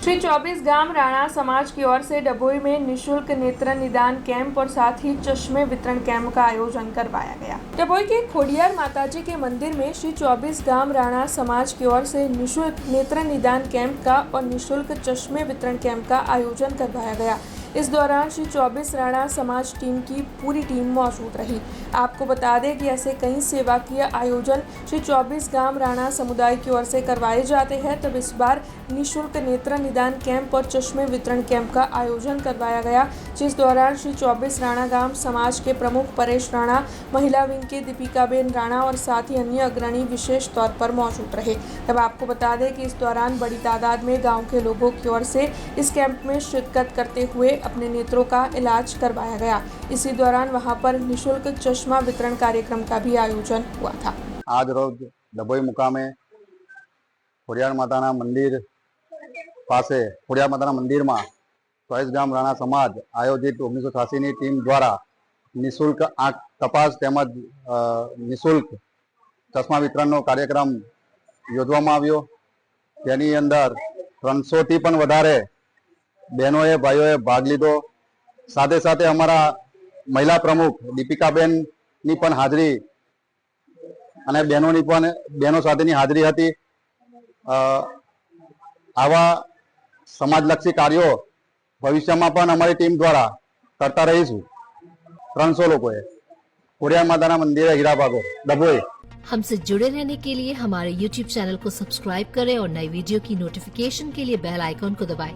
श्री 24 गांव राणा समाज की ओर से डभोई में निशुल्क नेत्र निदान कैंप और साथ ही चश्मे वितरण कैंप का आयोजन करवाया गया। डभोई के खोडियार माताजी के मंदिर में श्री 24 गांव राणा समाज की ओर से निशुल्क नेत्र निदान कैंप का और निशुल्क चश्मे वितरण कैंप का आयोजन करवाया गया। इस दौरान श्री 24 राणा समाज टीम की पूरी टीम मौजूद रही। आपको बता दें कि ऐसे कई सेवाकीय आयोजन श्री 24 गांव राणा समुदाय की ओर से करवाए जाते हैं, तब इस बार निशुल्क नेत्र निदान कैंप और चश्मे वितरण कैंप का आयोजन करवाया गया, जिस दौरान श्री 24 राणा गांव समाज के प्रमुख परेश राणा, महिला विंग के दीपिकाबेन राणा और साथ ही अन्य अग्रणी विशेष तौर पर मौजूद रहे। तब आपको बता दें कि इस दौरान बड़ी तादाद में गाँव के लोगों की ओर से इस कैंप में शिरकत करते हुए अपने नेत्रों का इलाज करवाया गया। इसी दौरान वहां पर निशुल्क चश्मा वितरण कार्यक्रम का भी आयोजन हुआ था। आज रोज डभोई मुकामे खोडियार माताना मंदिर पासे खोडियार माताना मंदिर में 24 गाम राणा समाज आयोजित 1986 टीम द्वारा निःशुल्क आंख तपास तेमज निःशुल्क चश्मा वितरण कार्यक्रम योजवामां आव्यो। तेनी अंदर 300 थी पण वधारे बहनोए भाईओए भाग लीधो। साथे साथे अमरा महिला प्रमुख दीपिकाबेन नी पण हाजरी अने बहनोनी पण बहनों साथेनी हाजरी हती। आवा समाजलक्षी कार्यों भविष्यमां पण अमारी टीम द्वारा करता रहीशुं। 300 लोगोए खोडियार माताना मंदिरे हीराभागोर डभोई। हमसे जुड़े रहने के लिए हमारे YouTube चैनल को सब्सक्राइब करें और नई वीडियो की नोटिफिकेशन के लिए बेल आइकॉन को दबाएं।